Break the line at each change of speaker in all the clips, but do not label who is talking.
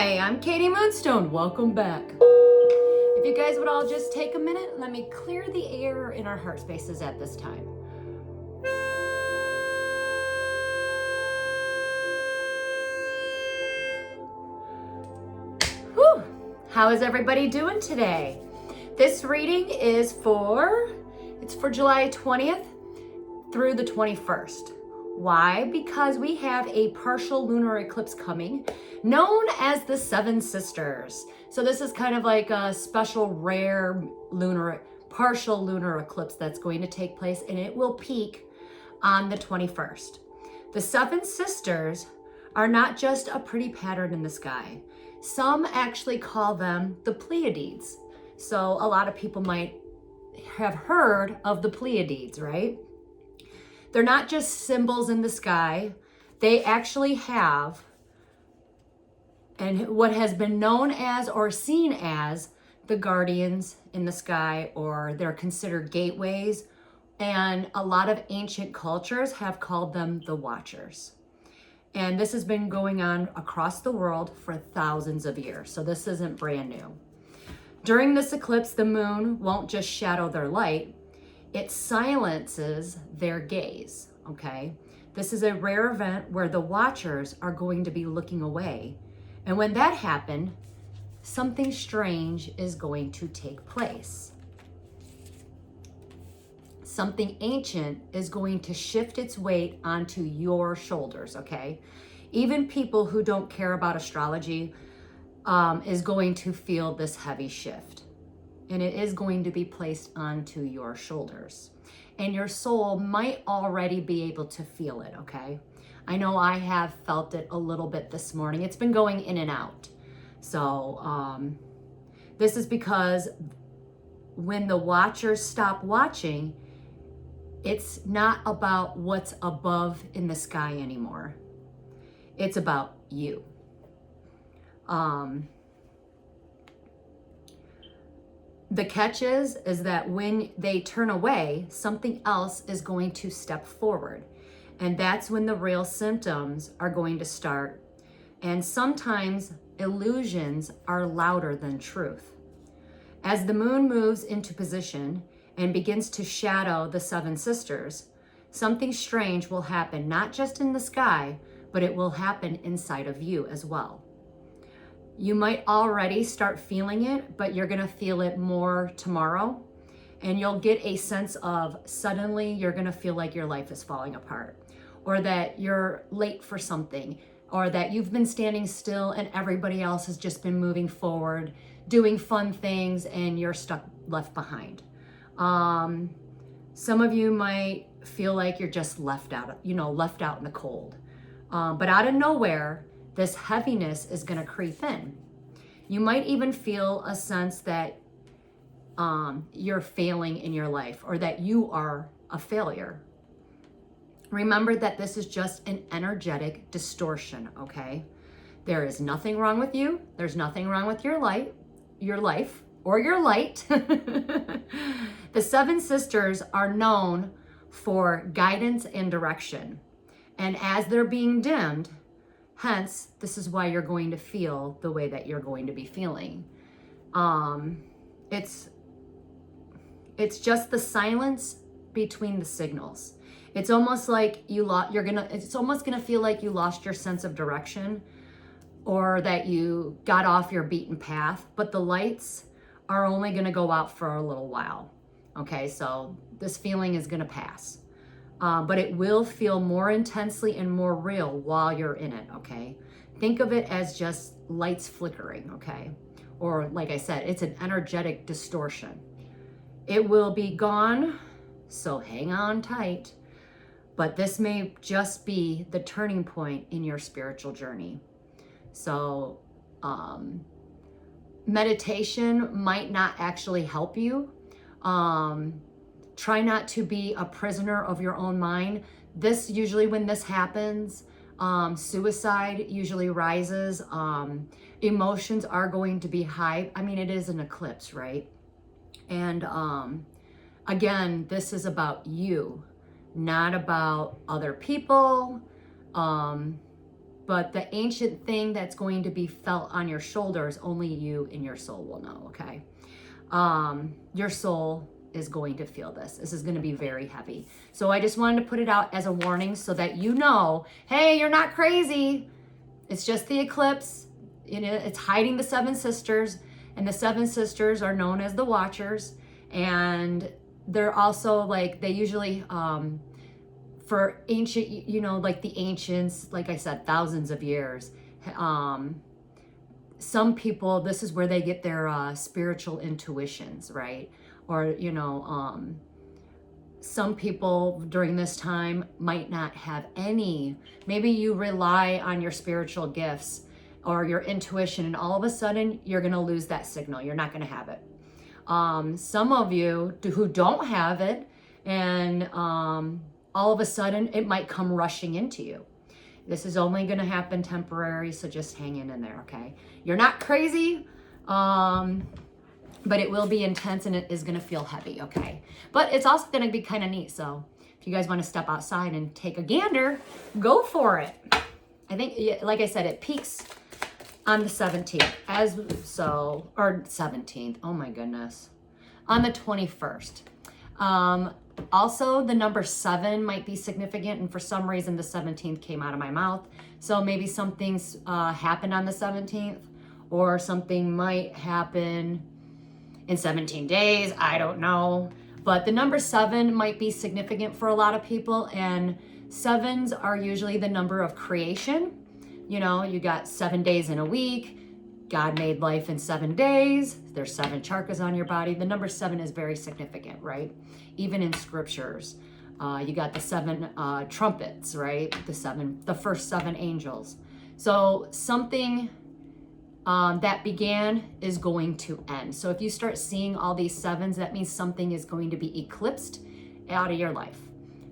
Hi, I'm Katie Moonstone. Welcome back. If you guys would all just take a minute, let me clear the air in our heart spaces at this time. Whew. How is everybody doing today? This reading is for July 20th through the 21st. Why? Because we have a partial lunar eclipse coming, known as the Seven Sisters. So this is kind of like a special rare partial lunar eclipse that's going to take place, and it will peak on the 21st. The Seven Sisters are not just a pretty pattern in the sky. Some actually call them the Pleiades. So a lot of people might have heard of the Pleiades, right? They're not just symbols in the sky. They actually have what has been known as or seen as the guardians in the sky, or they're considered gateways. And a lot of ancient cultures have called them the watchers. And this has been going on across the world for thousands of years. So this isn't brand new. During this eclipse, the moon won't just shadow their light. It silences their gaze, okay? This is a rare event where the watchers are going to be looking away. And when that happens, something strange is going to take place. Something ancient is going to shift its weight onto your shoulders, okay? Even people who don't care about astrology is going to feel this heavy shift. And it is going to be placed onto your shoulders. And your soul might already be able to feel it, okay? I know I have felt it a little bit this morning. It's been going in and out. So this is because when the watchers stop watching, it's not about what's above in the sky anymore. It's about you. The catch is that when they turn away, something else is going to step forward. And that's when the real symptoms are going to start. And sometimes illusions are louder than truth. As the moon moves into position and begins to shadow the Seven Sisters, something strange will happen, not just in the sky, but it will happen inside of you as well. You might already start feeling it, but you're gonna feel it more tomorrow. And you'll get a sense of suddenly you're gonna feel like your life is falling apart, or that you're late for something, or that you've been standing still and everybody else has just been moving forward, doing fun things, and you're left behind. Some of you might feel like you're just left out in the cold. But out of nowhere, this heaviness is going to creep in. You might even feel a sense that you're failing in your life, or that you are a failure. Remember that this is just an energetic distortion, okay? There is nothing wrong with you. There's nothing wrong with your life, or your light. The Seven Sisters are known for guidance and direction. And as they're being dimmed, hence, this is why you're going to feel the way that you're going to be feeling. It's just the silence between the signals. It's almost like it's almost gonna feel like you lost your sense of direction, or that you got off your beaten path, but the lights are only gonna go out for a little while. Okay, so this feeling is gonna pass. But it will feel more intensely and more real while you're in it, okay? Think of it as just lights flickering, okay? Or like I said, it's an energetic distortion. It will be gone, so hang on tight. But this may just be the turning point in your spiritual journey. So meditation might not actually help you. Try not to be a prisoner of your own mind. When this happens, suicide usually rises. Emotions are going to be high. I mean, it is an eclipse, right? And again, this is about you, not about other people. but the ancient thing that's going to be felt on your shoulders, only you and your soul will know, okay? Your soul is going to feel this. This is going to be very heavy. So I just wanted to put it out as a warning so that you know, hey, you're not crazy. It's just the eclipse. It's hiding the seven sisters, and the seven sisters are known as the Watchers. And they're also like, they usually, for ancient, like the ancients, like I said, thousands of years, some people, this is where they get their spiritual intuitions, right? Or, some people during this time might not have any. Maybe you rely on your spiritual gifts or your intuition, and all of a sudden you're going to lose that signal. You're not going to have it. Some of you who don't have it, and all of a sudden it might come rushing into you. This is only going to happen temporary, so just hang in there, okay? You're not crazy, but it will be intense, and it is going to feel heavy, okay? But it's also going to be kind of neat, so if you guys want to step outside and take a gander, go for it. I think, like I said, it peaks on the 17th, or 17th, oh my goodness, on the 21st. Also, the number 7 might be significant, and for some reason the 17th came out of my mouth. So maybe something's happened on the 17th, or something might happen in 17 days. I don't know. But the number 7 might be significant for a lot of people, and 7s are usually the number of creation. You got 7 days in a week. God made life in 7 days. There's 7 chakras on your body. The number 7 is very significant, right? Even in scriptures, you got the 7 trumpets, right? The first 7 angels. So something that began is going to end. So if you start seeing all these 7s, that means something is going to be eclipsed out of your life,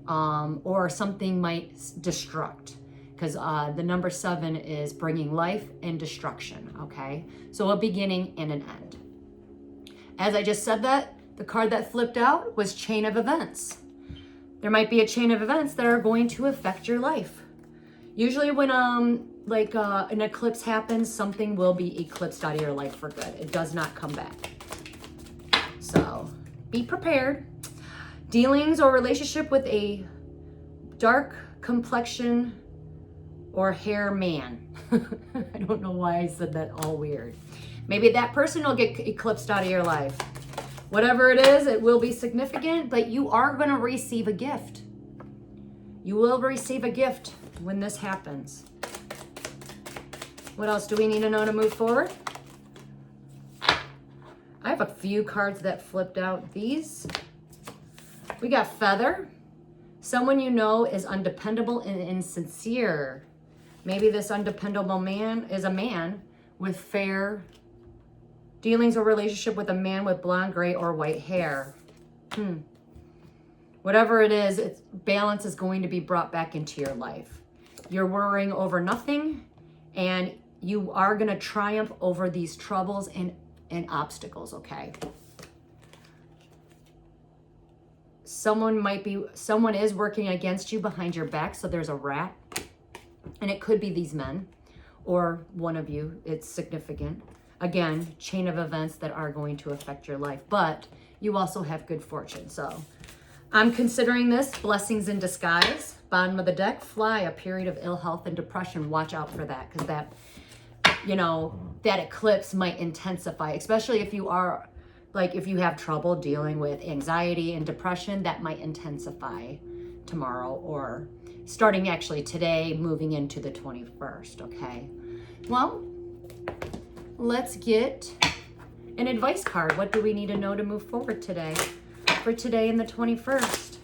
or something might destruct. Because the number 7 is bringing life and destruction, okay? So a beginning and an end. As I just said that, the card that flipped out was chain of events. There might be a chain of events that are going to affect your life. Usually when an eclipse happens, something will be eclipsed out of your life for good. It does not come back. So be prepared. Dealings or relationship with a dark complexion or hair man. I don't know why I said that all weird. Maybe that person will get eclipsed out of your life. Whatever it is, it will be significant, but you are going to receive a gift. You will receive a gift when this happens. What else do we need to know to move forward? I have a few cards that flipped out. These. We got feather. Someone you know is undependable and insincere. Maybe this undependable man is a man with fair dealings or relationship with a man with blonde, gray, or white hair. Whatever it is, balance is going to be brought back into your life. You're worrying over nothing, and you are going to triumph over these troubles and obstacles, okay? Someone is working against you behind your back, so there's a rat. And it could be these men or one of you. It's significant. Again, chain of events that are going to affect your life, but you also have good fortune. So I'm considering this blessings in disguise. Bottom of the deck, fly, a period of ill health and depression. Watch out for that, because that, that eclipse might intensify, especially if you are, if you have trouble dealing with anxiety and depression, that might intensify tomorrow, or starting actually today, moving into the 21st, okay? Well, let's get an advice card. What do we need to know to move forward today? For today and the 21st.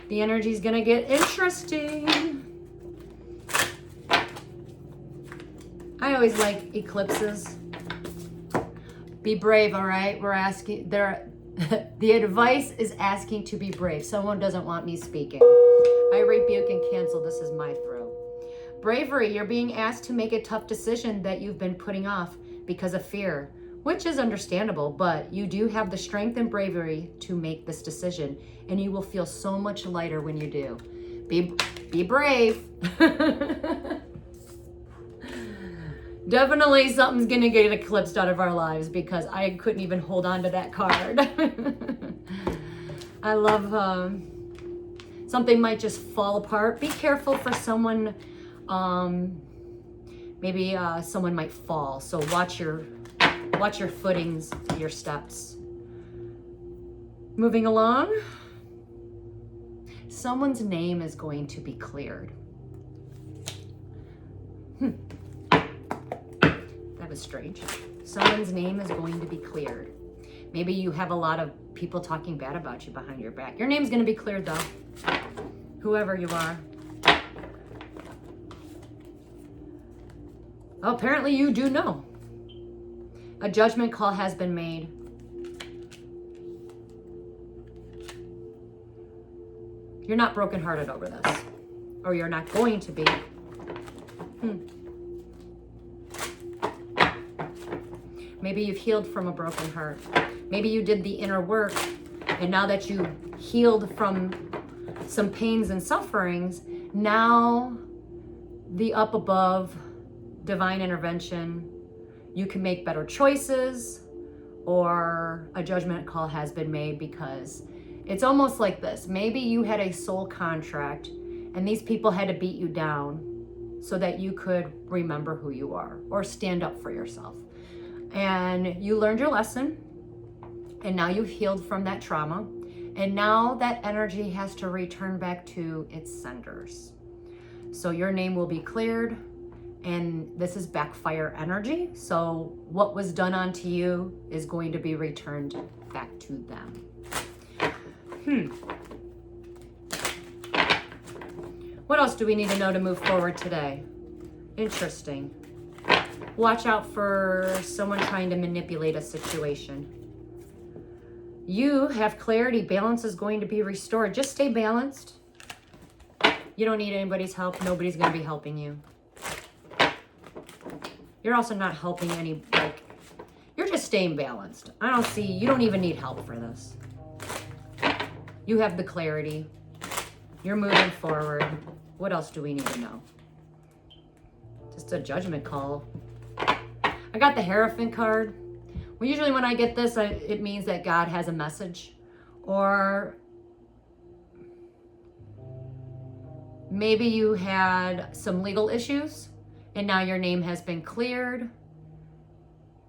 The energy is gonna get interesting. I always like eclipses. Be brave, all right? We're asking, the advice is asking to be brave. Someone doesn't want me speaking. I rebuke and cancel. This is my throw. Bravery, you're being asked to make a tough decision that you've been putting off because of fear, which is understandable, but you do have the strength and bravery to make this decision, and you will feel so much lighter when you do. Be brave. Definitely something's gonna get eclipsed out of our lives, because I couldn't even hold on to that card. I love something might just fall apart. Be careful for someone. Maybe someone might fall. So watch your footings, your steps. Moving along. Someone's name is going to be cleared. That was strange. Someone's name is going to be cleared. Maybe you have a lot of people talking bad about you behind your back. Your name's going to be cleared, though. Whoever you are. Oh, apparently you do know. A judgment call has been made. You're not brokenhearted over this. Or you're not going to be. Maybe you've healed from a broken heart. Maybe you did the inner work, and now that you healed from some pains and sufferings, now the up above divine intervention, you can make better choices, or a judgment call has been made, because it's almost like this. Maybe you had a soul contract and these people had to beat you down so that you could remember who you are or stand up for yourself. And you learned your lesson, and now you've healed from that trauma, and now that energy has to return back to its senders. So your name will be cleared, and this is backfire energy. So what was done onto you is going to be returned back to them. What else do we need to know to move forward today? Interesting. Watch out for someone trying to manipulate a situation. You have clarity. Balance is going to be restored. Just stay balanced. You don't need anybody's help. Nobody's going to be helping you. You're also not helping any, you're just staying balanced. You don't even need help for this. You have the clarity. You're moving forward. What else do we need to know? Just a judgment call. I got the Hierophant card. Well, usually when I get this, it means that God has a message. Or maybe you had some legal issues and now your name has been cleared.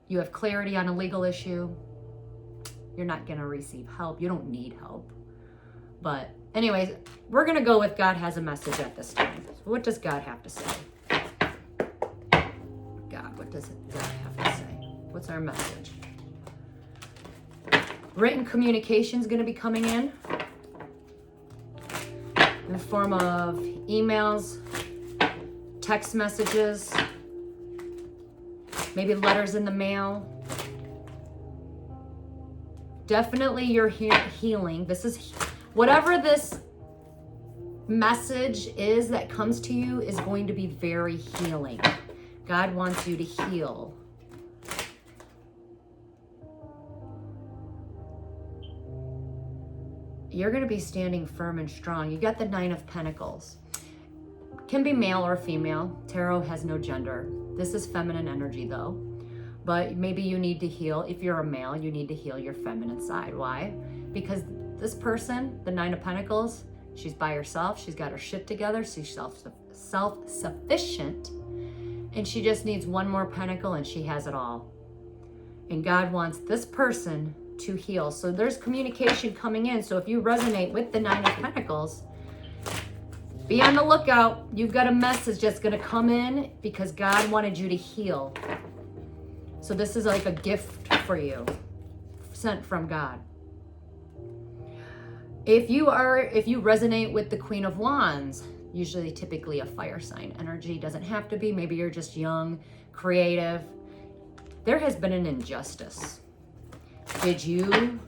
You have clarity on a legal issue. You're not going to receive help. You don't need help. But anyways, we're going to go with God has a message at this time. So what does God have to say? God, what does God have to say? What's our message? Written communication is going to be coming in the form of emails, text messages, maybe letters in the mail. Definitely you're healing. This is whatever this message is that comes to you is going to be very healing. God wants you to heal. You're going to be standing firm and strong. You got the 9 of Pentacles. Can be male or female. Tarot has no gender. This is feminine energy though. But maybe you need to heal. If you're a male, you need to heal your feminine side. Why? Because this person, the 9 of Pentacles, she's by herself. She's got her shit together. She's self-sufficient. And she just needs one more pentacle and she has it all. And God wants this person to heal. So there's communication coming in. So if you resonate with the 9 of Pentacles, be on the lookout. You've got a message that's going to come in because God wanted you to heal. So this is like a gift for you, sent from God. If you resonate with the Queen of Wands, usually typically a fire sign energy, doesn't have to be. Maybe you're just young, creative. There has been an injustice. You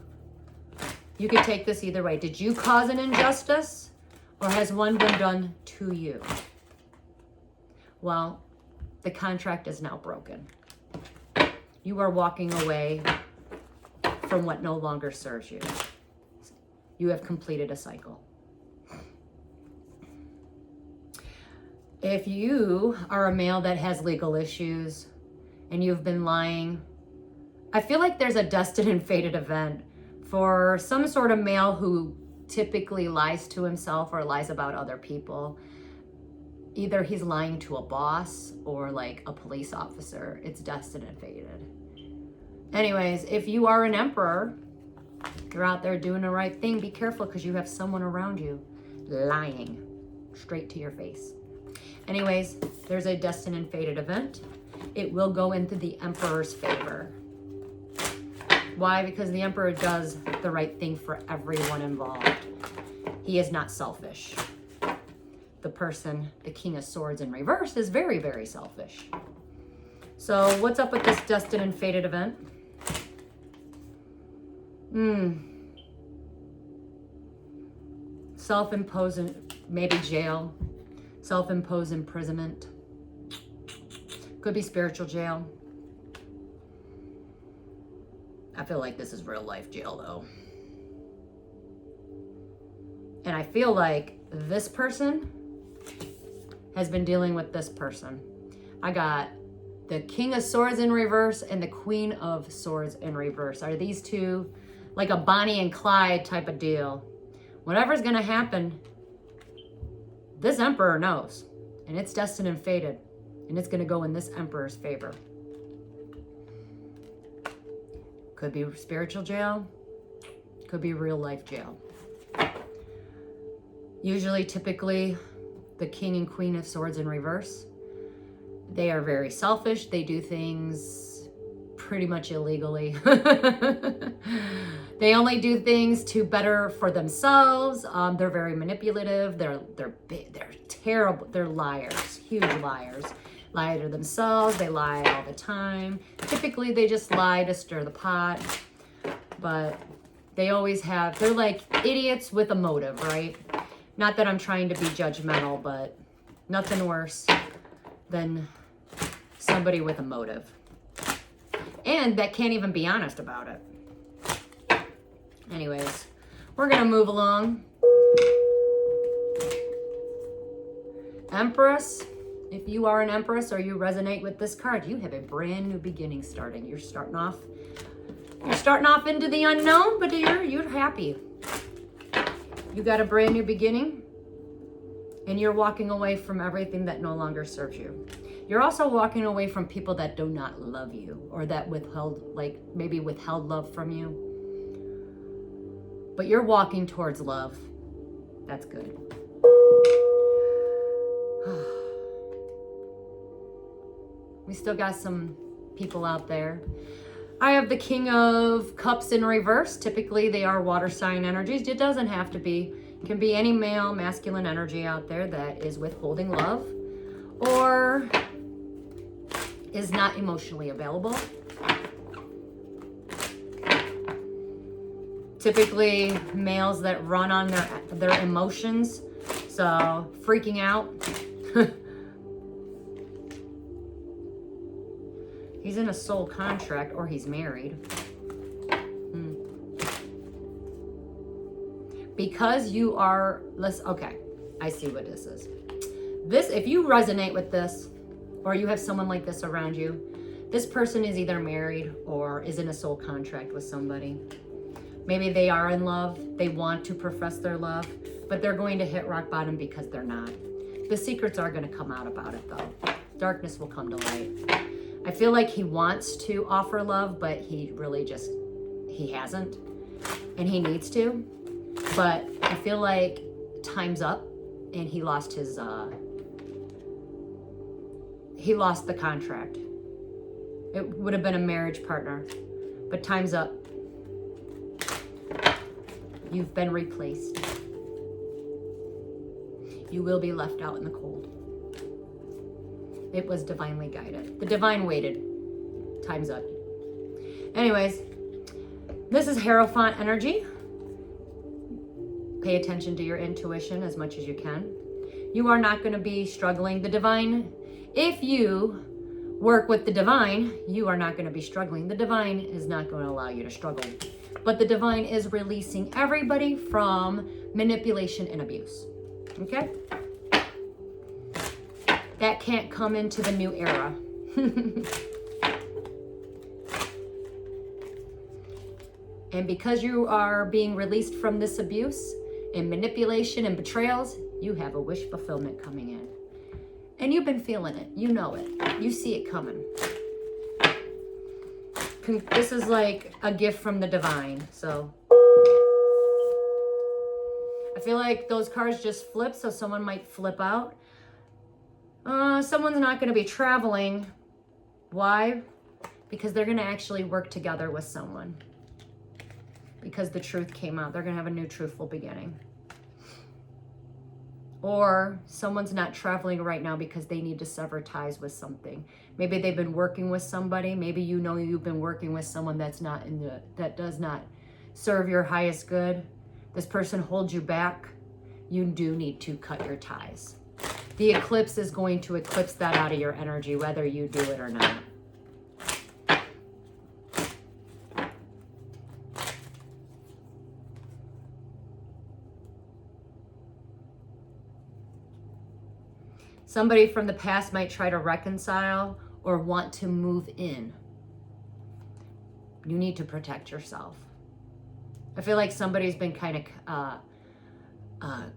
could take this either way. Did you cause an injustice, or has one been done to you? Well, the contract is now broken. You are walking away from what no longer serves you. You have completed a cycle. If you are a male that has legal issues, and you've been lying. I feel like there's a destined and fated event for some sort of male who typically lies to himself or lies about other people. Either he's lying to a boss or like a police officer. It's destined and fated. Anyways, if you are an emperor, you're out there doing the right thing. Be careful because you have someone around you lying straight to your face. Anyways, there's a destined and fated event. It will go into the emperor's favor. Why? Because the emperor does the right thing for everyone involved. He is not selfish. The person, the King of Swords in reverse, is very, very selfish. So what's up with this destined and fated event? Self-imposed, maybe jail. Self-imposed imprisonment. Could be spiritual jail. I feel like this is real life jail though. And I feel like this person has been dealing with this person. I got the King of Swords in reverse and the Queen of Swords in reverse. Are these two like a Bonnie and Clyde type of deal? Whatever's gonna happen, this emperor knows, and it's destined and fated, and it's gonna go in this emperor's favor. Could be spiritual jail, could be real life jail. Usually, typically, the King and Queen of Swords in reverse, they are very selfish. They do things pretty much illegally. They only do things to better for themselves. They're very manipulative. They're terrible. They're liars, huge liars. Lie to themselves. They lie all the time. Typically, they just lie to stir the pot. But they always have, they're like idiots with a motive, right? Not that I'm trying to be judgmental, but nothing worse than somebody with a motive. And that can't even be honest about it. Anyways, we're going to move along. Empress. If you are an Empress or you resonate with this card, you have a brand new beginning starting. You're starting off into the unknown, but you're happy. You got a brand new beginning, and you're walking away from everything that no longer serves you. You're also walking away from people that do not love you, or that maybe withheld love from you. But you're walking towards love. That's good. We still got some people out there. I have the King of Cups in reverse. Typically, they are water sign energies. It doesn't have to be. It can be any male, masculine energy out there that is withholding love or is not emotionally available. Typically, males that run on their emotions. So, freaking out. He's in a soul contract or he's married. Because you are, okay, I see what this is. This, if you resonate with this, or you have someone like this around you, this person is either married or is in a soul contract with somebody. Maybe they are in love, they want to profess their love, but they're going to hit rock bottom because they're not. The secrets are going to come out about it though. Darkness will come to light. I feel like he wants to offer love, but he really he hasn't, and he needs to. But I feel like time's up, and he lost the contract. It would have been a marriage partner, but time's up. You've been replaced. You will be left out in the cold. It was divinely guided. The divine waited. Time's up. Anyways, this is Hierophant energy. Pay attention to your intuition as much as you can. You are not going to be struggling. The divine, if you work with the divine, you are not going to be struggling. The divine is not going to allow you to struggle. But the divine is releasing everybody from manipulation and abuse. Okay? That can't come into the new era. And because you are being released from this abuse and manipulation and betrayals, you have a wish fulfillment coming in. And you've been feeling it. You know it. You see it coming. This is like a gift from the divine. So I feel like those cards just flip, so someone might flip out. Someone's not going to be traveling. Why? Because they're going to actually work together with someone. Because the truth came out. They're going to have a new truthful beginning. Or someone's not traveling right now because they need to sever ties with something. Maybe they've been working with somebody. Maybe you know you've been working with someone that does not serve your highest good. This person holds you back. You do need to cut your ties. The eclipse is going to eclipse that out of your energy, whether you do it or not. Somebody from the past might try to reconcile or want to move in. You need to protect yourself. I feel like somebody's been kind of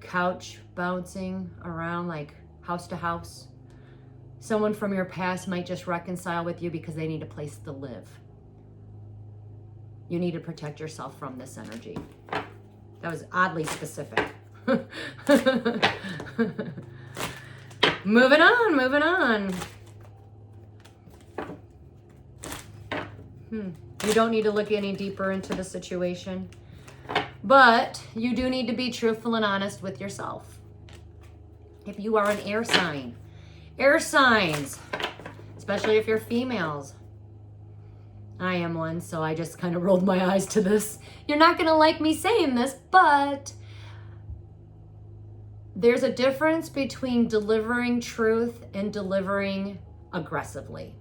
couch bouncing around, like house to house. Someone from your past might just reconcile with you because they need a place to live. You need to protect yourself from this energy. That was oddly specific. Moving on. You don't need to look any deeper into the situation, but you do need to be truthful and honest with yourself. If you are an air signs, especially if you're females. I am one, so I just kind of rolled my eyes to this. You're not going to like me saying this, but there's a difference between delivering truth and delivering aggressively.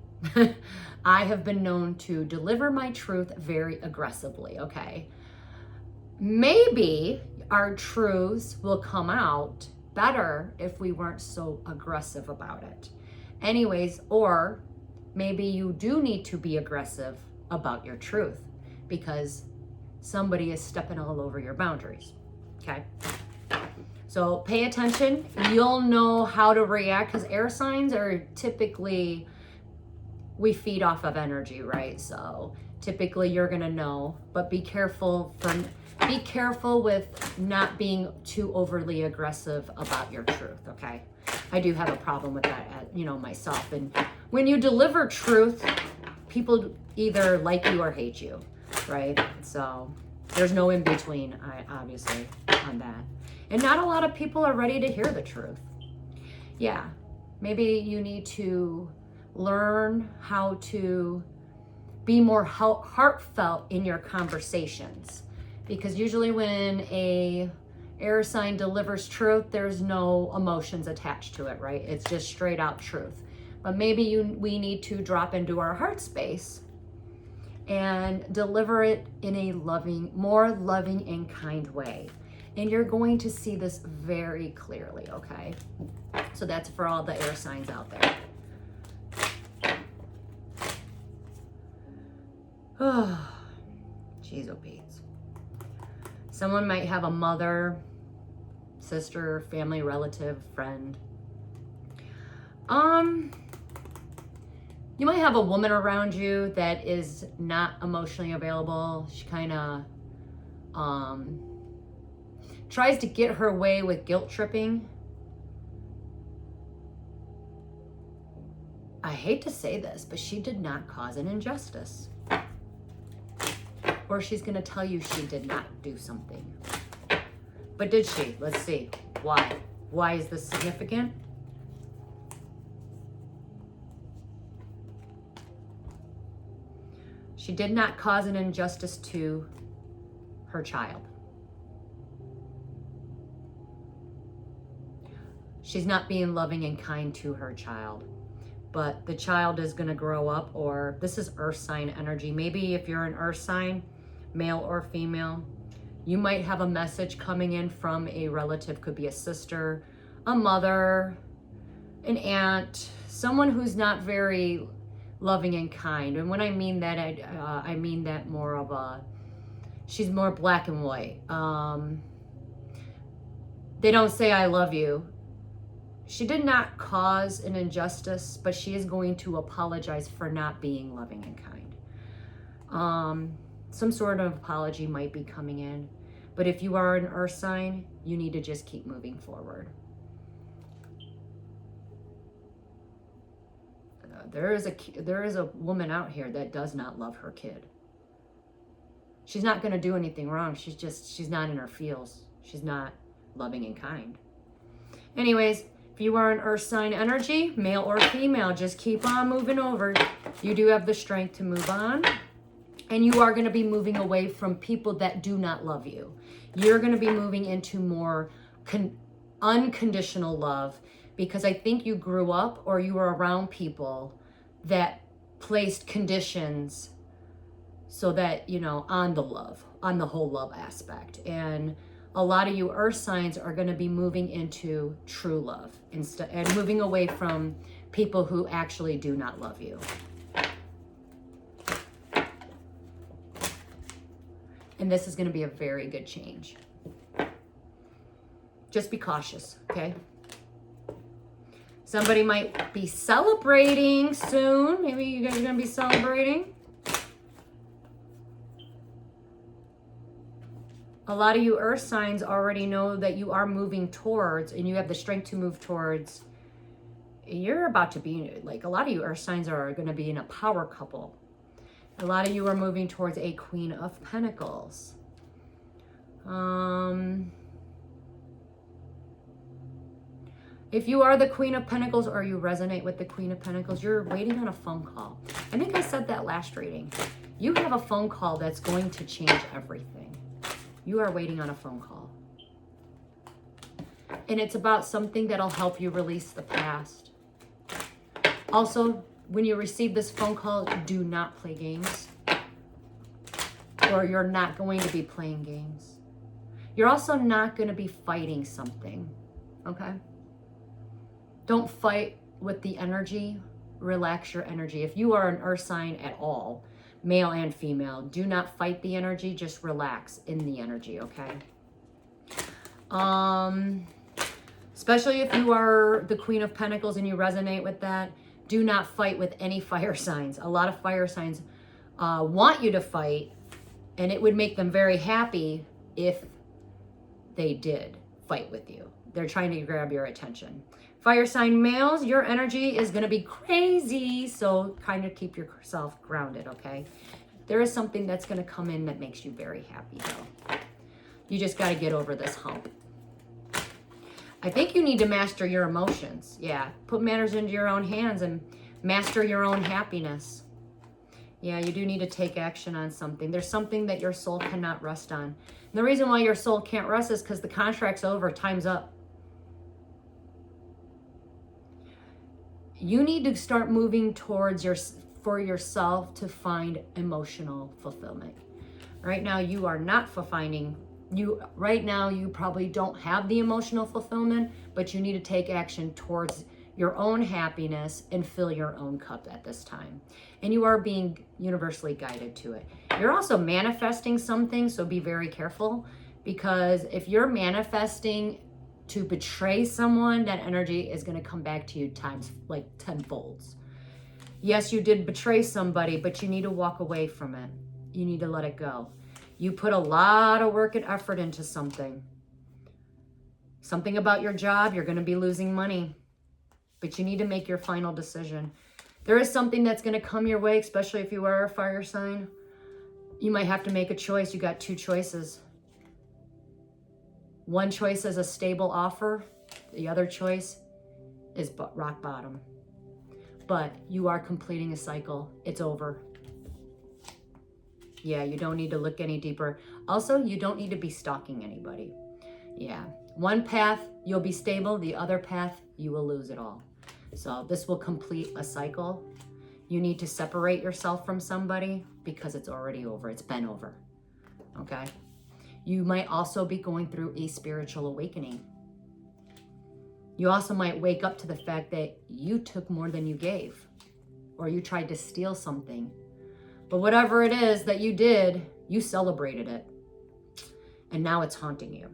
I have been known to deliver my truth very aggressively, okay? Maybe our truths will come out better if we weren't so aggressive about it. Anyways, or maybe you do need to be aggressive about your truth because somebody is stepping all over your boundaries, okay? So pay attention. You'll know how to react because air signs are typically, we feed off of energy, right? So typically you're gonna know, but be careful with not being too overly aggressive about your truth, okay? I do have a problem with that, myself. And when you deliver truth, people either like you or hate you, right? So there's no in between, obviously, on that. And not a lot of people are ready to hear the truth. Yeah, maybe you need to learn how to be more heartfelt in your conversations. Because usually when a air sign delivers truth, there's no emotions attached to it, right? It's just straight out truth. But maybe we need to drop into our heart space and deliver it in a more loving and kind way. And you're going to see this very clearly, okay? So that's for all the air signs out there. Oh, jeez, oh, Pete's. Someone might have a mother, sister, family, relative, friend. You might have a woman around you that is not emotionally available. She kind of tries to get her way with guilt tripping. I hate to say this, but she did not cause an injustice. Or she's going to tell you she did not do something. But did she? Let's see. Why? Why is this significant? She did not cause an injustice to her child. She's not being loving and kind to her child. But the child is going to grow up, or this is earth sign energy. Maybe if you're an earth sign, male or female, you might have a message coming in from a relative. Could be a sister, a mother, an aunt, someone who's not very loving and kind. And when I mean that, I mean that more of a, she's more black and white. They don't say I love you. She did not cause an injustice, but she is going to apologize for not being loving and kind. Some sort of apology might be coming in, but if you are an earth sign, you need to just keep moving forward. There is a woman out here that does not love her kid. She's not going to do anything wrong. She's not in her feels. She's not loving and kind. Anyways, if you are an earth sign energy, male or female, just keep on moving over. You do have the strength to move on. And you are going to be moving away from people that do not love you. You're going to be moving into more unconditional love, because I think you grew up or you were around people that placed conditions so that, you know, on the love, on the whole love aspect. And a lot of you earth signs are going to be moving into true love and moving away from people who actually do not love you. And this is going to be a very good change. Just be cautious, okay? Somebody might be celebrating soon. Maybe you guys are going to be celebrating. A lot of you earth signs already know that you are moving towards, and you have the strength to move towards. You're about to be, like, a lot of you earth signs are going to be in a power couple. A lot of you are moving towards a Queen of Pentacles. If you are the Queen of Pentacles or you resonate with the Queen of Pentacles, you're waiting on a phone call. I think I said that last reading. You have a phone call that's going to change everything. You are waiting on a phone call. And it's about something that'll help you release the past. Also, when you receive this phone call, do not play games. Or you're not going to be playing games. You're also not going to be fighting something. Okay? Don't fight with the energy. Relax your energy. If you are an earth sign at all, male and female, do not fight the energy. Just relax in the energy, okay? Especially if you are the Queen of Pentacles and you resonate with that, do not fight with any fire signs. A lot of fire signs want you to fight, and it would make them very happy if they did fight with you. They're trying to grab your attention. Fire sign males, your energy is going to be crazy, so kind of keep yourself grounded, okay? There is something that's going to come in that makes you very happy, though. You just got to get over this hump. I think you need to master your emotions. Yeah, put matters into your own hands and master your own happiness. Yeah, you do need to take action on something. There's something that your soul cannot rest on. And the reason why your soul can't rest is because the contract's over, time's up. You need to start moving towards for yourself to find emotional fulfillment. Right now, you are not finding. Right now, you probably don't have the emotional fulfillment, but you need to take action towards your own happiness and fill your own cup at this time. And you are being universally guided to it. You're also manifesting something, so be very careful, because if you're manifesting to betray someone, that energy is going to come back to you times like tenfolds. Yes, you did betray somebody, but you need to walk away from it. You need to let it go. You put a lot of work and effort into something. Something about your job, you're going to be losing money, but you need to make your final decision. There is something that's going to come your way, especially if you are a fire sign. You might have to make a choice. You got two choices. One choice is a stable offer. The other choice is rock bottom. But you are completing a cycle. It's over. Yeah, you don't need to look any deeper. Also, you don't need to be stalking anybody. Yeah, one path, you'll be stable. The other path, you will lose it all. So this will complete a cycle. You need to separate yourself from somebody because it's already over. It's been over. Okay? You might also be going through a spiritual awakening. You also might wake up to the fact that you took more than you gave, or you tried to steal something. But whatever it is that you did, you celebrated it. and now it's haunting you.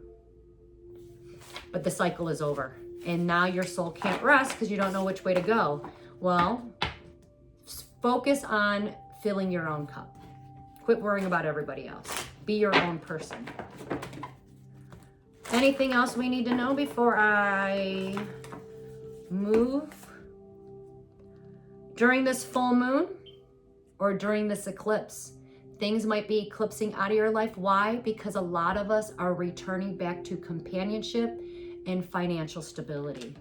But the cycle is over, and now your soul can't rest because you don't know which way to go. Well, focus on filling your own cup. Quit worrying about everybody else. Be your own person. Anything else we need to know before I move? During this full moon or during this eclipse, things might be eclipsing out of your life. Why? Because a lot of us are returning back to companionship and financial stability.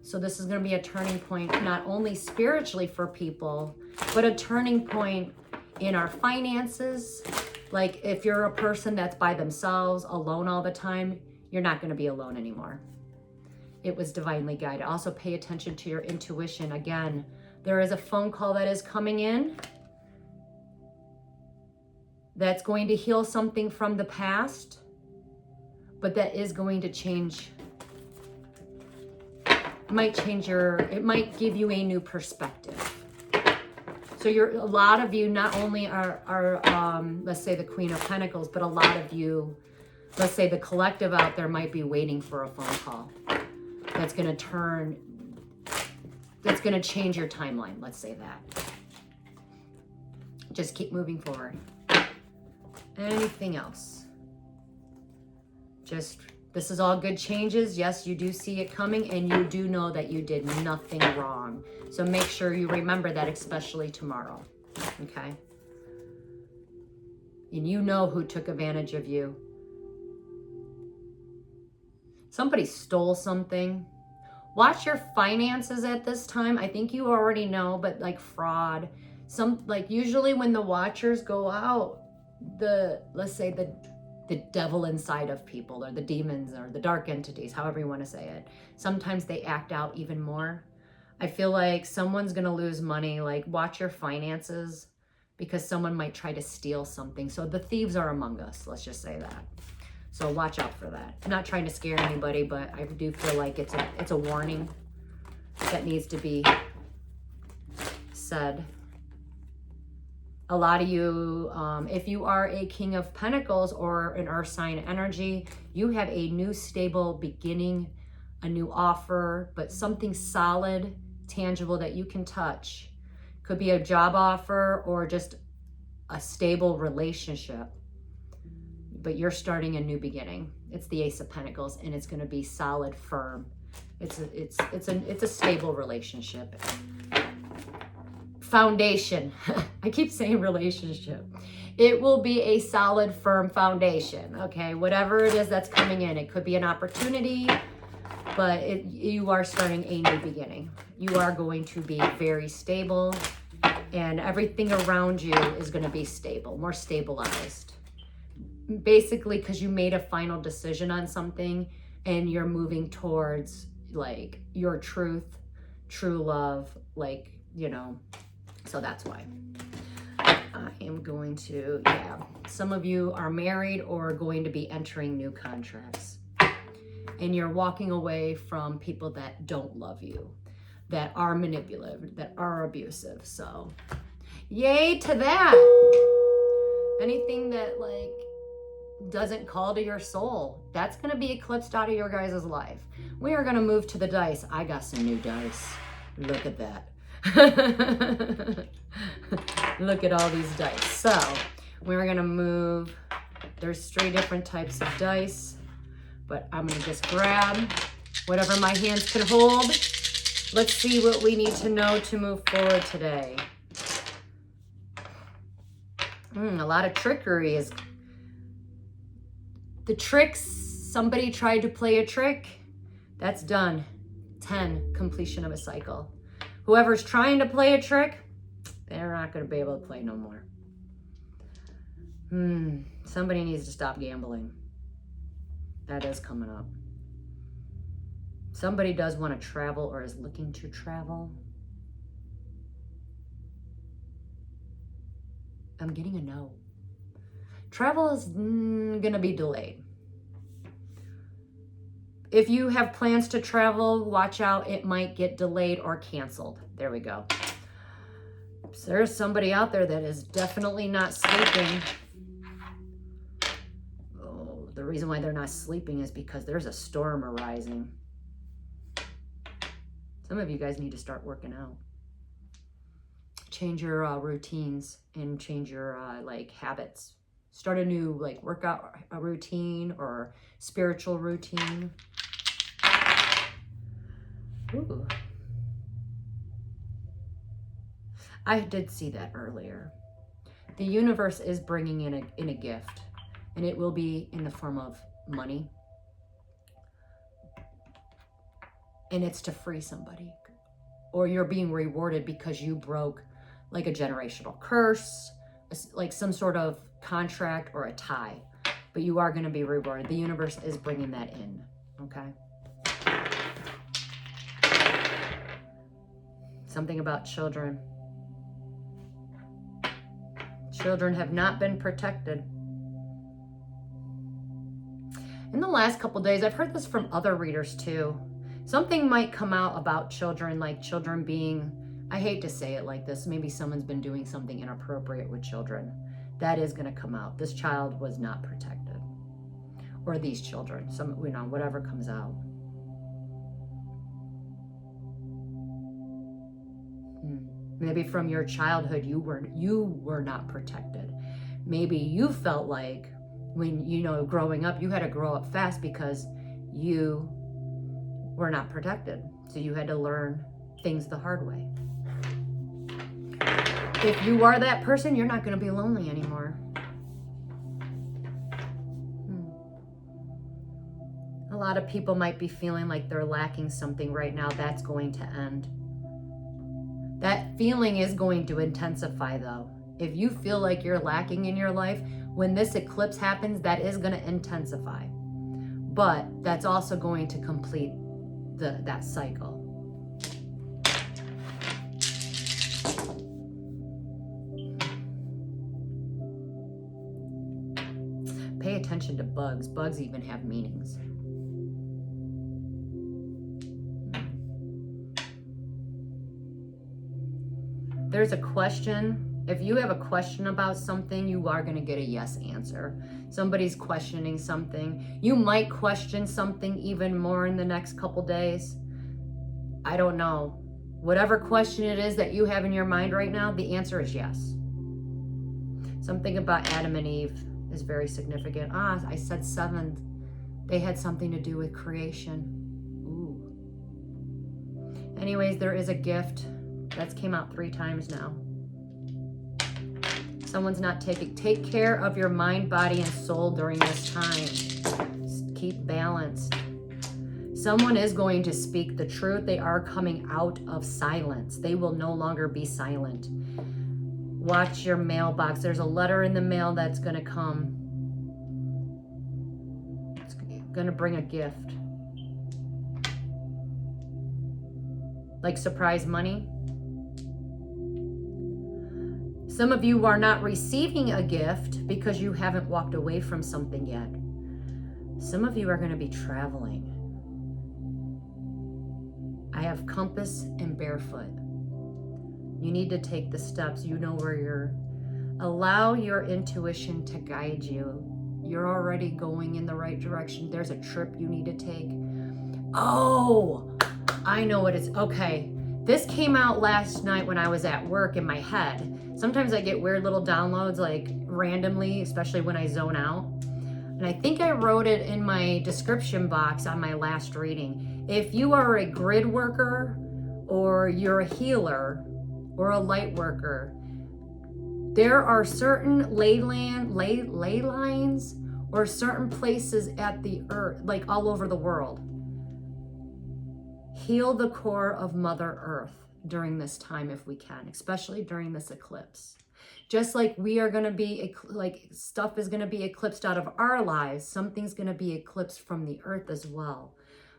So this is going to be a turning point, not only spiritually for people, but a turning point in our finances. Like if you're a person that's by themselves, alone all the time, you're not going to be alone anymore. It was divinely guided. Also pay attention to your intuition. Again, there is a phone call that is coming in that's going to heal something from the past, but that is going to change. It might give you a new perspective. So a lot of you not only are let's say the Queen of Pentacles, but a lot of you, let's say the collective out there might be waiting for a phone call that's going to change your timeline. Let's say that. Just keep moving forward. Anything else? This is all good changes. Yes, you do see it coming, and you do know that you did nothing wrong. So make sure you remember that, especially tomorrow. Okay? And you know who took advantage of you. Somebody stole something. Watch your finances at this time. I think you already know, but like fraud. Usually when the watchers go out, let's say the devil inside of people, or the demons, or the dark entities, however you want to say it, sometimes they act out even more. I feel like someone's going to lose money. Like, watch your finances, because someone might try to steal something. So the thieves are among us, let's just say that. So watch out for that. I'm not trying to scare anybody, but I do feel like it's a warning that needs to be said. A lot of you, if you are a King of Pentacles or an Earth sign energy, you have a new stable beginning, a new offer, but something solid, tangible that you can touch. Could be a job offer or just a stable relationship. But you're starting a new beginning. It's the Ace of Pentacles, and it's going to be solid, firm. It's a stable relationship. Foundation. I keep saying relationship. It will be a solid, firm foundation. Okay, whatever it is that's coming in, it could be an opportunity, but you are starting a new beginning. You are going to be very stable, and everything around you is going to be stable, more stabilized. Basically, because you made a final decision on something, and you're moving towards like your truth, true love, like, you know. So that's why I am going to, some of you are married or going to be entering new contracts, and you're walking away from people that don't love you, that are manipulative, that are abusive. So yay to that. Anything that like doesn't call to your soul, that's going to be eclipsed out of your guys' life. We are going to move to the dice. I got some new dice. Look at that. Look at all these dice. So we're going to move. There's 3 different types of dice, but I'm going to just grab whatever my hands can hold. Let's see what we need to know to move forward today. A lot of trickery is the tricks. Somebody tried to play a trick. That's done. 10, completion of a cycle. Whoever's trying to play a trick, they're not going to be able to play no more. Somebody needs to stop gambling. That is coming up. Somebody does want to travel or is looking to travel. I'm getting a no. Travel is going to be delayed. If you have plans to travel, watch out. It might get delayed or canceled. There we go. So there's somebody out there that is definitely not sleeping. Oh, reason why they're not sleeping is because there's a storm arising. Some of you guys need to start working out. Change your routines and change your like habits. Start a new like workout routine or spiritual routine. Ooh. I did see that earlier. The universe is bringing in a gift, and it will be in the form of money. And it's to free somebody. Or you're being rewarded because you broke like a generational curse, like some sort of contract or a tie. But you are going to be rewarded. The universe is bringing that in, okay? Something about children. Children have not been protected. In the last couple days, I've heard this from other readers too. Something might come out about children, like children being, I hate to say it like this, maybe someone's been doing something inappropriate with children. That is going to come out. This child was not protected. Or these children, whatever comes out. Maybe from your childhood, you were not protected. Maybe you felt like when, growing up, you had to grow up fast because you were not protected. So you had to learn things the hard way. If you are that person, you're not going to be lonely anymore. A lot of people might be feeling like they're lacking something right now. That's going to end. That feeling is going to intensify though. If you feel like you're lacking in your life, when this eclipse happens, that is going to intensify. But that's also going to complete that cycle. Pay attention to bugs. Bugs even have meanings. There's a question. If you have a question about something, you are going to get a yes answer. Somebody's questioning something. You might question something even more in the next couple days. I don't know. Whatever question it is that you have in your mind right now, the answer is yes. Something about Adam and Eve is very significant. I said seventh. They had something to do with creation. Ooh. Anyways, there is a gift. That's came out 3 times now. Someone's not take care of your mind, body, and soul during this time. Keep balanced. Someone is going to speak the truth. They are coming out of silence. They will no longer be silent. Watch your mailbox. There's a letter in the mail that's going to come. It's going to bring a gift. Like surprise money. Some of you are not receiving a gift because you haven't walked away from something yet. Some of you are going to be traveling. I have compass and barefoot. You need to take the steps. You know where you're. Allow your intuition to guide you. You're already going in the right direction. There's a trip you need to take. Oh, I know what it's. Okay. This came out last night when I was at work in my head. Sometimes I get weird little downloads like randomly, especially when I zone out. And I think I wrote it in my description box on my last reading. If you are a grid worker or you're a healer or a light worker, there are certain ley lines or certain places at the earth, like all over the world. Heal the core of Mother Earth during this time if we can, especially during this eclipse. Just like we are going to be, like stuff is going to be eclipsed out of our lives, something's going to be eclipsed from the earth as well.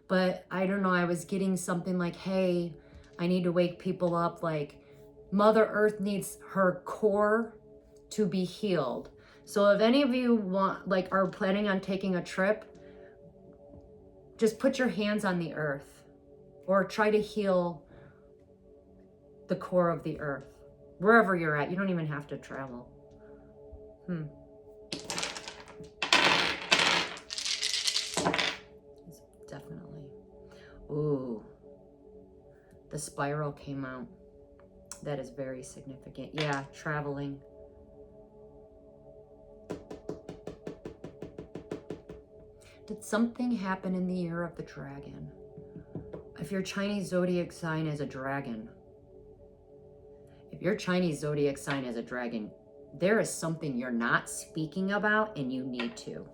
But I don't know, I was getting something like, hey, I need to wake people up, like Mother Earth needs her core to be healed. So if any of you are planning on taking a trip, just put your hands on the earth or try to heal the core of the earth. Wherever you're at, you don't even have to travel. Ooh, the spiral came out. That is very significant. Yeah, traveling. Did something happen in the year of the dragon? If your Chinese zodiac sign is a dragon, there is something you're not speaking about and you need to.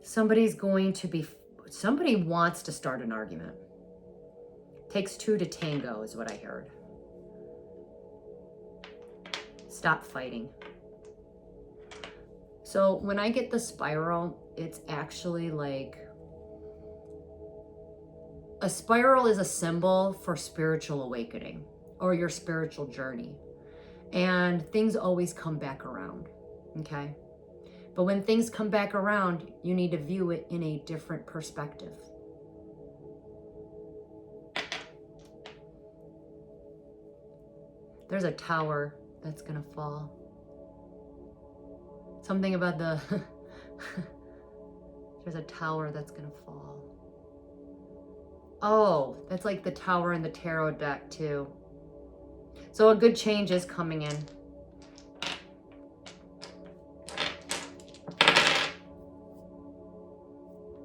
Somebody wants to start an argument. Takes two to tango is what I heard. Stop fighting. So when I get the spiral, it's actually like, a spiral is a symbol for spiritual awakening or your spiritual journey. And things always come back around, okay? But when things come back around, you need to view it in a different perspective. There's a tower that's gonna fall. Something about the, there's a tower that's gonna fall. Oh, that's like the tower in the tarot deck too. So a good change is coming in.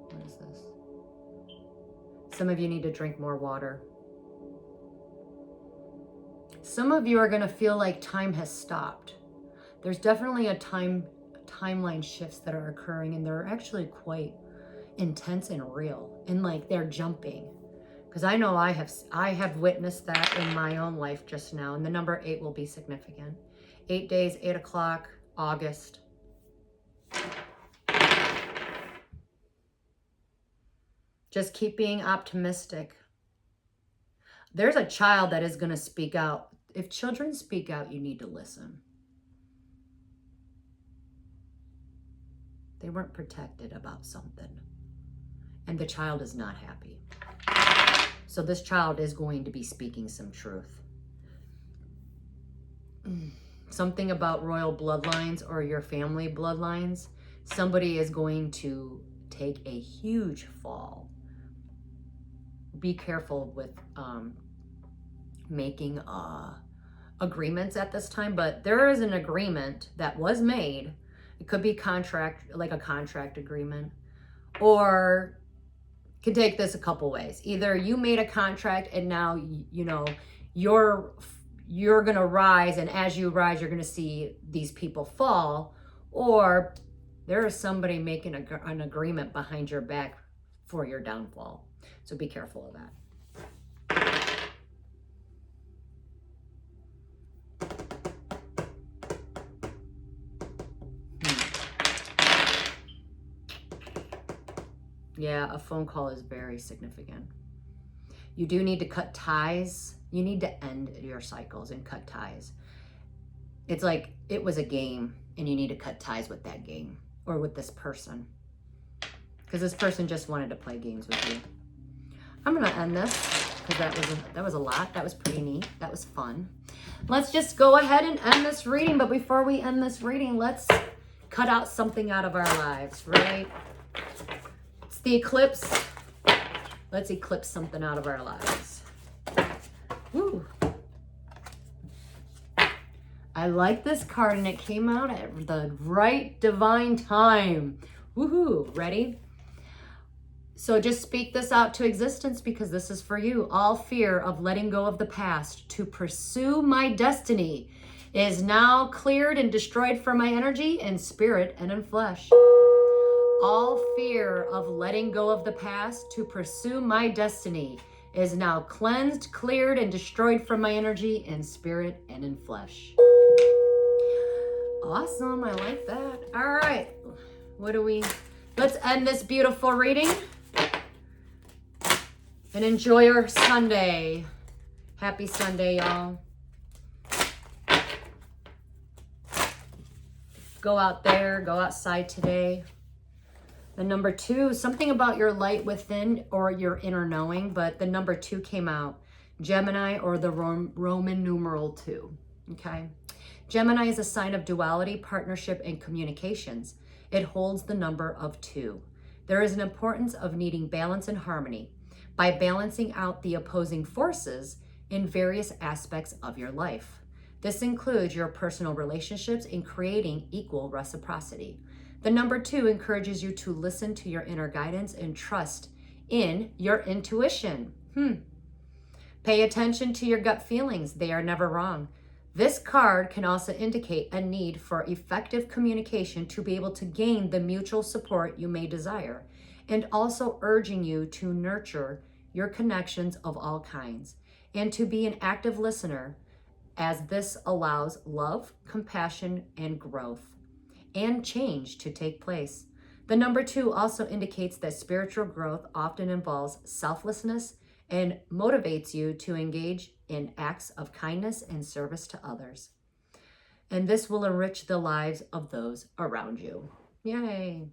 What is this? Some of you need to drink more water. Some of you are going to feel like time has stopped. There's definitely a timeline shifts that are occurring, and they're actually quite intense and real, and like they're jumping. Because I know I have witnessed that in my own life just now, and the number 8 will be significant. 8 days, 8 o'clock, August. Just keep being optimistic. There's a child that is going to speak out. If children speak out, you need to listen. They weren't protected about something, and the child is not happy. So this child is going to be speaking some truth. Something about royal bloodlines or your family bloodlines. Somebody is going to take a huge fall. Be careful with making agreements at this time, but there is an agreement that was made. It could be contract, like a contract agreement, or can take this a couple ways. Either you made a contract and now you're gonna rise, and as you rise you're gonna see these people fall, or there is somebody making an agreement behind your back for your downfall. So be careful of that. Yeah, a phone call is very significant. You do need to cut ties. You need to end your cycles and cut ties. It's like it was a game and you need to cut ties with that game or with this person, because this person just wanted to play games with you. I'm gonna end this because that was a lot. That was pretty neat. That was fun. Let's just go ahead and end this reading. But before we end this reading, let's cut out something out of our lives, right? It's the eclipse. Let's eclipse something out of our lives. Woo. I like this card, and it came out at the right divine time. Woohoo! Ready? So just speak this out to existence, because this is for you. All fear of letting go of the past to pursue my destiny is now cleared and destroyed from my energy in spirit and in flesh. All fear of letting go of the past to pursue my destiny is now cleansed, cleared, and destroyed from my energy in spirit and in flesh. Awesome, I like that. All right, let's end this beautiful reading and enjoy your Sunday. Happy Sunday, y'all. Go out there, go outside today. The number 2, something about your light within or your inner knowing, but the number 2 came out, Gemini or the Roman numeral 2, okay? Gemini is a sign of duality, partnership, and communications. It holds the number of 2. There is an importance of needing balance and harmony by balancing out the opposing forces in various aspects of your life. This includes your personal relationships in creating equal reciprocity. The number 2 encourages you to listen to your inner guidance and trust in your intuition. Pay attention to your gut feelings. They are never wrong. This card can also indicate a need for effective communication to be able to gain the mutual support you may desire, and also urging you to nurture your connections of all kinds and to be an active listener, as this allows love, compassion, and growth and change to take place. The number 2 also indicates that spiritual growth often involves selflessness and motivates you to engage in acts of kindness and service to others. And this will enrich the lives of those around you. Yay!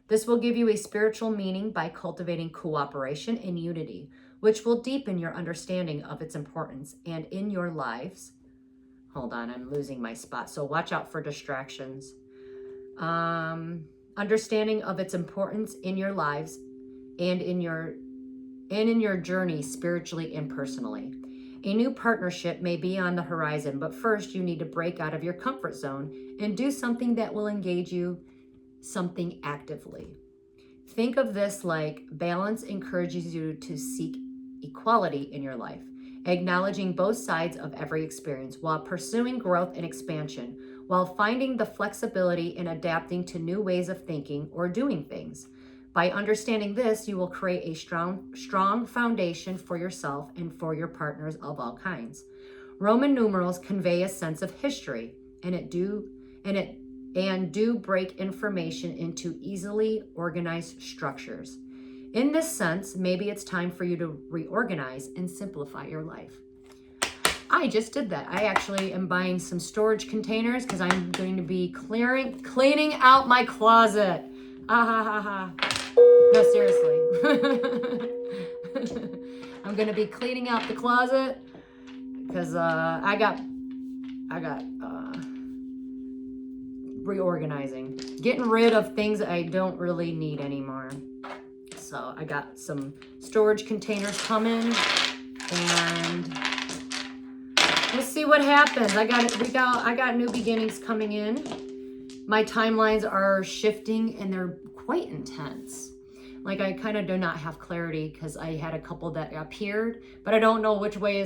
This will give you a spiritual meaning by cultivating cooperation and unity, which will deepen your understanding of its importance and in your lives. Hold on, I'm losing my spot, so watch out for distractions. Understanding of its importance in your lives and in your journey spiritually and personally. A new partnership may be on the horizon, but first you need to break out of your comfort zone and do something that will engage you, something actively. Think of this like balance encourages you to seek equality in your life, acknowledging both sides of every experience while pursuing growth and expansion, while finding the flexibility in adapting to new ways of thinking or doing things. By understanding this, you will create a strong foundation for yourself and for your partners of all kinds. Roman numerals convey a sense of history, and do break information into easily organized structures. In this sense, maybe it's time for you to reorganize and simplify your life. I just did that. I actually am buying some storage containers because I'm going to be cleaning out my closet. No, seriously. I'm going to be cleaning out the closet because I got reorganizing, getting rid of things I don't really need anymore. So I got some storage containers coming, and we'll see what happens. I got new beginnings coming in. My timelines are shifting and they're quite intense. Like I kind of do not have clarity because I had a couple that appeared, but I don't know which way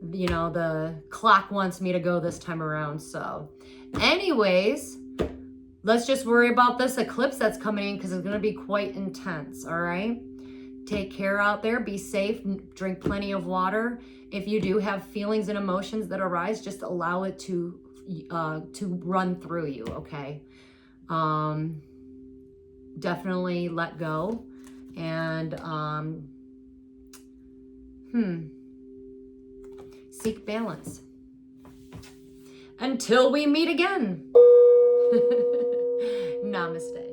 the clock wants me to go this time around. So anyways, let's just worry about this eclipse that's coming in because it's going to be quite intense. All right. Take care out there. Be safe. Drink plenty of water. If you do have feelings and emotions that arise, just allow it to run through you. Okay. Definitely let go and seek balance. Until we meet again. Namaste.